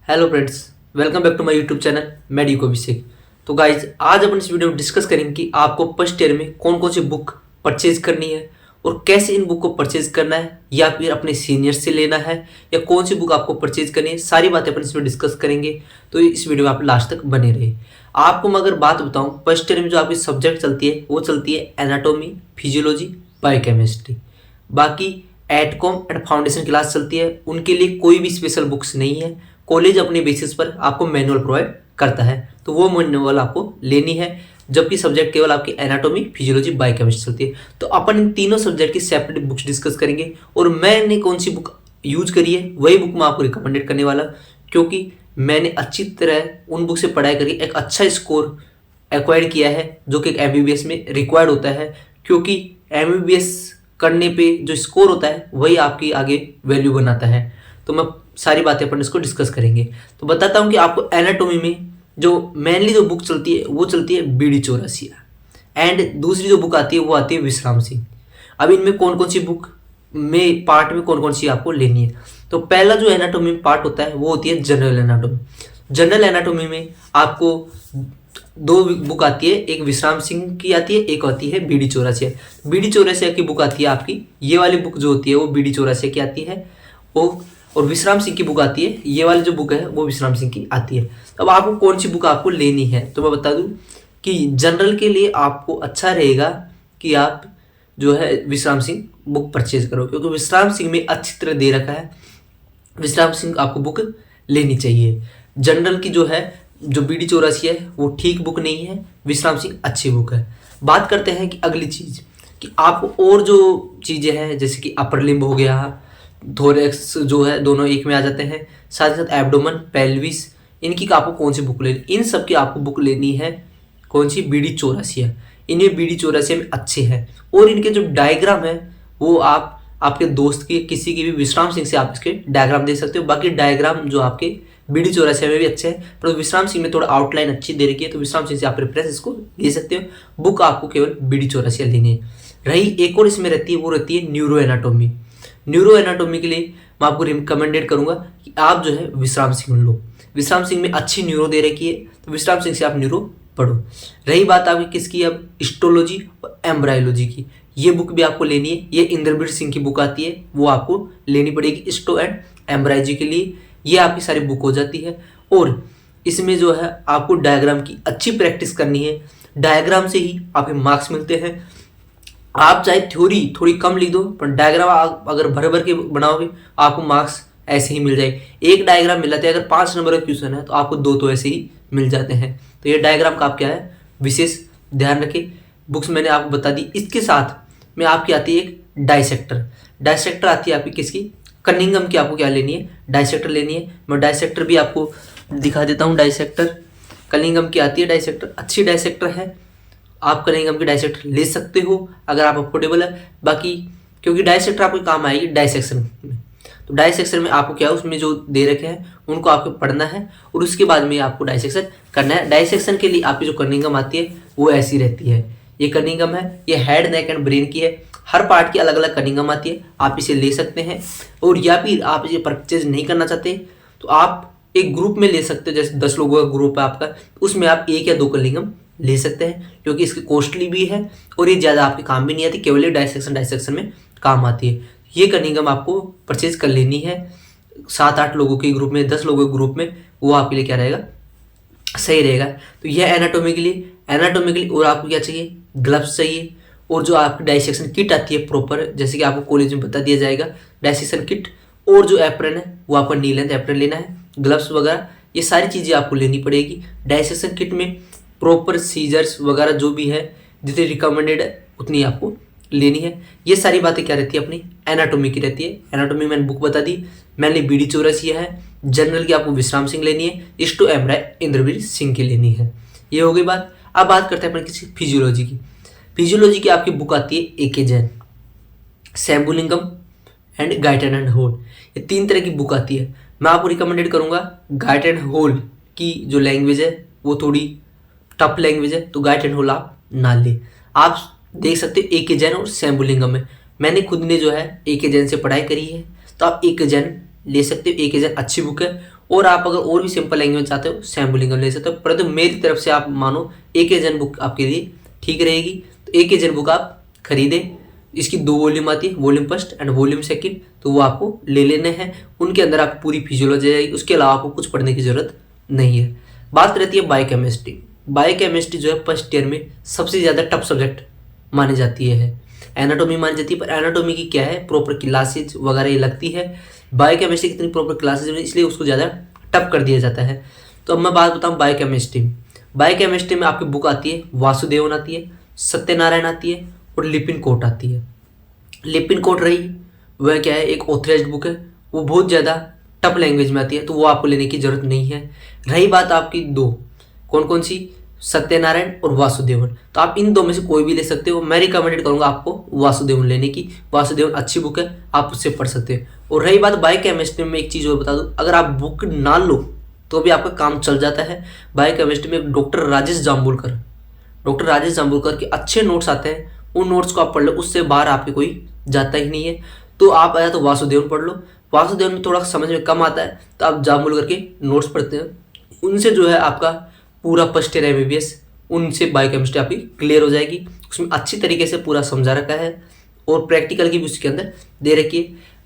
Hello friends, welcome back to my YouTube channel medico Abhishek. तो guys आज अपन इस video में डिस्कस करेंगे कि आपको फर्स्ट ईयर में कौन कौन सी बुक परचेज करनी है और कैसे इन बुक को परचेज करना है, या फिर अपने सीनियर से लेना है, या कौन सी बुक आपको परचेज करनी है। सारी बातें अपन इसमें डिस्कस करेंगे, तो इस वीडियो में आप लास्ट तक बने रहे। आपको मैं अगर बात बताऊँ, फर्स्ट ईयर में जो आपकी सब्जेक्ट चलती है वो चलती है एनाटोमी, फिजियोलॉजी, बायोकेमिस्ट्री। बाकी एटकॉम एंड फाउंडेशन क्लास चलती है, उनके लिए कोई भी स्पेशल बुक्स नहीं है। कॉलेज अपने बेसिस पर आपको मैनुअल प्रोवाइड करता है, तो वो मैनुअल आपको लेनी है। जबकि सब्जेक्ट केवल आपकी एनाटॉमी, फिजियोलॉजी, बायोकेमिस्ट्री चलती है। तो अपन इन तीनों सब्जेक्ट की सेपरेट बुक्स डिस्कस करेंगे, और मैंने कौन सी बुक यूज करी है वही बुक मैं आपको रिकमेंडेड करने वाला, क्योंकि मैंने अच्छी तरह उन बुक से पढ़ाई करके एक अच्छा स्कोर एक्वायर्ड किया है, जो कि एमबीबीएस में रिक्वायर्ड होता है। क्योंकि एमबीबीएस करने पे जो स्कोर होता है वही आपकी आगे वैल्यू बनाता है। तो मैं सारी बातें अपन इसको डिस्कस करेंगे। तो बताता हूँ कि आपको एनाटॉमी में जो मेनली जो बुक चलती है वो चलती है बीडी चौरसिया, एंड दूसरी जो बुक आती है वो आती है विश्राम सिंह। अब इनमें कौन कौन सी बुक में पार्ट में कौन कौन सी आपको लेनी है। तो पहला जो एनाटॉमी में पार्ट होता है वो होती है जनरल एनाटॉमी। जनरल एनाटॉमी में आपको दो बुक आती है, एक विश्राम सिंह की आती है, एक आती है बीडी चौरसिया। बीडी चौरसिया की बुक आती है आपकी, ये वाली बुक जो होती है वो बीडी चौरसिया की आती है, और विश्राम सिंह की बुक आती है, ये वाली जो बुक है वो विश्राम सिंह की आती है। अब आपको कौन सी बुक आपको लेनी है, तो मैं बता दूं कि जनरल के लिए आपको अच्छा रहेगा कि आप जो है विश्राम सिंह बुक परचेज करो, क्योंकि विश्राम सिंह में अच्छी तरह दे रखा है। विश्राम सिंह आपको बुक लेनी चाहिए। जनरल की जो है, जो बीडी चौरासी है वो ठीक बुक नहीं है, विश्राम सिंह अच्छी बुक है। बात करते हैं कि अगली चीज़ कि आपको और जो चीज़ें हैं, जैसे कि अपर लिम्ब हो गया, थोरेक्स जो है, दोनों एक में आ जाते हैं, साथ ही साथ एब्डोमन, पेल्विस, इनकी आपको कौन सी बुक लेनी, इन सब की आपको बुक लेनी है कौन सी, बीडी चौरासिया। इनमें बीडी चौरासिया में अच्छे हैं, और इनके जो डायग्राम है वो आप आपके दोस्त की किसी की भी विश्राम सिंह से आप इसके डायग्राम दे सकते हो। बाकी डायग्राम जो आपके बीडी चौरासिया में भी अच्छे हैं, पर विश्राम सिंह में थोड़ा आउटलाइन अच्छी दे रखी है, तो विश्राम सिंह से आप रेफरेंस इसको ले सकते हो। बुक आपको केवल बीडी चौरासिया लेनी है। रही एक और इसमें रहती है, वो रहती है न्यूरो एनाटोमी। न्यूरो एनाटोमी के लिए मैं आपको रिकमेंडेड करूंगा कि आप जो है विश्राम सिंह लो। विश्राम सिंह में अच्छी न्यूरो दे रखी है, तो विश्राम सिंह से आप न्यूरो पढ़ो। रही बात आपकी किसकी, अब हिस्टोलॉजी और एम्ब्रायोलॉजी की, ये बुक भी आपको लेनी है। ये इंद्रवीर सिंह की बुक आती है, वो आपको लेनी पड़ेगी हिस्टो एंड एम्ब्रायोलॉजी के लिए। ये आपकी सारी बुक हो जाती है, और इसमें जो है आपको डायग्राम की अच्छी प्रैक्टिस करनी है। डायग्राम से ही आपके मार्क्स मिलते हैं। आप चाहे थ्योरी थोड़ी कम लिख दो, पर डायग्राम आप अगर भर भर के बनाओगे आपको मार्क्स ऐसे ही मिल जाए। एक डायग्राम मिल जाता है, अगर 5 नंबर का क्वेश्चन है तो आपको 2 तो ऐसे ही मिल जाते हैं। तो ये डायग्राम का आप क्या है, विशेष ध्यान रखें। बुक्स मैंने आपको बता दी। इसके साथ में आपकी आती है एक डाइसेक्टर। डाइसेक्टर आती है आपकी किसकी, कनिंगम की। आपको क्या लेनी है, डाइसेक्टर लेनी है। मैं डाइसेक्टर भी आपको दिखा देता हूँ। डाइसेक्टर कनिंगम की आती है, डाइसेक्टर अच्छी डाइसेक्टर है। आप कनिंगम की डाइसेक्टर ले सकते हो अगर आप अफोर्डेबल है। बाकी क्योंकि डाइसेक्टर आपको काम आएगी डाइसेक्शन में, तो डाइसेक्शन में आपको क्या है, उसमें जो दे रखे हैं उनको आपको पढ़ना है, और उसके बाद में आपको डाइसेक्शन करना है। डाइसेक्शन के लिए आपकी जो कनिंगम आती है वो ऐसी रहती है। ये कनिंगम है, ये हेड, नेक एंड ब्रेन की है। हर पार्ट की अलग अलग कनिंगम आती है, आप इसे ले सकते हैं। और या फिर आप इसे परचेज नहीं करना चाहते तो आप एक ग्रुप में ले सकते हो, जैसे 10 लोगों का ग्रुप है आपका, उसमें आप 1 या 2 कनिंगम ले सकते हैं, क्योंकि इसकी कॉस्टली भी है और ये ज़्यादा आपके काम भी नहीं आती, केवल डाइसेक्शन में काम आती है। ये कनिंगम आपको परचेज कर लेनी है। 7-8 लोगों के ग्रुप में, 10 लोगों के ग्रुप में, वो आपके लिए क्या रहेगा, सही रहेगा। तो यह एनाटॉमी के लिए। एनाटॉमी के लिए और आपको क्या चाहिए, ग्लव्स चाहिए, और जो आपकी डाइसेक्शन किट आती है प्रॉपर, जैसे कि आपको कॉलेज में बता दिया जाएगा, डाइसेक्शन किट, और जो एप्रन है वो आपको नी लेंथ एप्रन लेना है, ग्लव्स वगैरह, ये सारी चीज़ें आपको लेनी पड़ेगी। डाइसेक्शन किट में प्रॉपर सीजर्स वगैरह जो भी है, जितनी रिकमेंडेड है उतनी आपको लेनी है। ये सारी बातें क्या रहती है, अपनी एनाटॉमी की रहती है। एनाटॉमी मैंने बुक बता दी, मैंने बीडी चौरसिया है। जनरल की आपको विश्राम सिंह लेनी है, हिस्टो एम्ब्राय इंद्रवीर सिंह की लेनी है। ये हो गई बात। अब बात करते हैं अपने किसी फिजियोलॉजी की। फिजियोलॉजी की आपकी बुक आती है A K Jain, Sembulingam and Guyton and Hall. ये 3 तरह की बुक आती है। मैं आपको रिकमेंडेड करूंगा गाइट एंड होल की जो लैंग्वेज है वो थोड़ी टफ लैंग्वेज है, तो गाइट एंड होल आप ना ले। आप देख सकते हो एके जैन और सैम्बुलिंगम में। मैंने खुद ने जो है एके जैन से पढ़ाई करी है, तो आप एके जैन ले सकते हो। एके जैन अच्छी बुक है, और आप अगर और भी सिंपल लैंग्वेज चाहते हो सैम्पलिंग ले सकते हो, परंतु मेरी तरफ से आप मानो एकेजन बुक आपके लिए ठीक रहेगी। तो एकेजन बुक आप खरीदें। इसकी 2 वॉल्यूम आती है, volume first and volume second, तो वो आपको ले लेने हैं। उनके अंदर आपको पूरी फिजियोलॉजी आएगी, उसके अलावा आपको कुछ पढ़ने की जरूरत नहीं है। बात रहती है बायोकेमिस्ट्री। बायोकेमिस्ट्री जो है फर्स्ट ईयर में सबसे ज़्यादा टफ सब्जेक्ट मानी जाती है। एनाटॉमी मानी जाती है, पर एनाटॉमी की क्या है, प्रॉपर क्लासेज वगैरह ये लगती है। बायोकेमिस्ट्री की इतनी प्रॉपर क्लासेज नहीं, इसलिए उसको ज़्यादा टफ कर दिया जाता है। तो अब मैं बात बताऊँ बायोकेमिस्ट्री। बायोकेमिस्ट्री में आपकी बुक आती है वासुदेवन आती है, सत्यनारायण आती है और लिपिनकोट आती है। लिपिनकोट रही वह क्या है, एक ऑथराइज्ड बुक है, वो बहुत ज़्यादा टफ लैंग्वेज में आती है, तो वो आपको लेने की जरूरत नहीं है। रही बात आपकी 2, कौन कौन सी, सत्यनारायण और वासुदेवन, तो आप इन 2 में से कोई भी ले सकते हो। मैं रिकमेंडेड करूंगा आपको वासुदेवन लेने की। वासुदेवन अच्छी बुक है, आप उससे पढ़ सकते हो। और रही बात बायोकेमिस्ट्री में, एक चीज़ और बता दूं, अगर आप बुक ना लो तो भी आपका काम चल जाता है। बायोकेमिस्ट्री में डॉक्टर राजेश जाम्बुलकर के अच्छे नोट्स आते हैं, उन नोट्स को आप पढ़ लो, उससे बाहर आपके कोई जाता ही नहीं है। तो आप आया तो वासुदेवन पढ़ लो। वासुदेवन में थोड़ा समझ में कम आता है, तो आप जाम्बुलकर के नोट्स पढ़ते हैं, उनसे जो है आपका पूरा फर्स्ट ईयर MBBS, उनसे बायोकेमिस्ट्री आपकी क्लियर हो जाएगी। उसमें अच्छी तरीके से पूरा समझा रखा है और प्रैक्टिकल की भी उसके अंदर दे रखी है।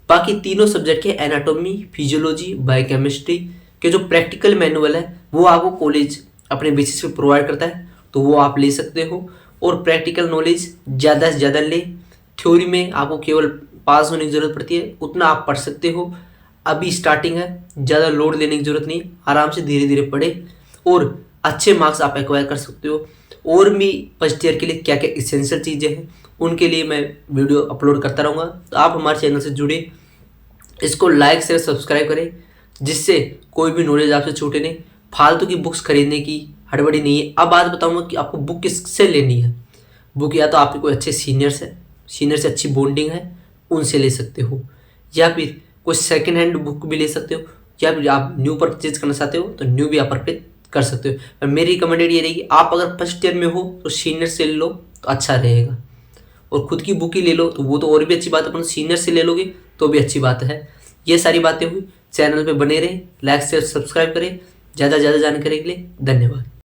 बाकी तीनों सब्जेक्ट के एनाटॉमी, फिजियोलॉजी, बायोकेमिस्ट्री के जो प्रैक्टिकल मैनुअल है वो आपको कॉलेज अपने बेसिस पे प्रोवाइड करता है, तो वो आप ले सकते हो। और प्रैक्टिकल नॉलेज ज़्यादा से ज़्यादा ले। थ्योरी में आपको केवल पास होने की ज़रूरत पड़ती है, उतना आप पढ़ सकते हो। अभी स्टार्टिंग है, ज़्यादा लोड लेने की ज़रूरत नहीं, आराम से धीरे धीरे पढ़े और अच्छे मार्क्स आप एक्वायर कर सकते हो। और भी फर्स्ट ईयर के लिए क्या क्या इसेंशियल चीज़ें हैं, उनके लिए मैं वीडियो अपलोड करता रहूँगा, तो आप हमारे चैनल से जुड़े, इसको लाइक शेयर सब्सक्राइब करें, जिससे कोई भी नॉलेज आपसे छूटे नहीं। फालतू की बुक्स खरीदने की हड़बड़ी नहीं है। अब बात बताऊँगा कि आपको बुक किससे लेनी है। बुक या तो आपके कोई अच्छे सीनियर से अच्छी बॉन्डिंग है, उनसे ले सकते हो, या फिर कोई सेकेंड हैंड बुक भी ले सकते हो, या फिर आप न्यू परचेज करना चाहते हो तो न्यू भी आप परचेज कर सकते हो। पर मेरी रिकमेंडेड ये रहेगी, आप अगर फर्स्ट ईयर में हो तो सीनियर से ले लो तो अच्छा रहेगा, और खुद की बुक ही ले लो तो वो तो और भी अच्छी बात है, अपन सीनियर से ले लोगे तो भी अच्छी बात है। ये सारी बातें हुई। चैनल पे बने रहें, लाइक शेयर सब्सक्राइब करें। ज़्यादा से ज़्यादा जानकारी के लिए धन्यवाद।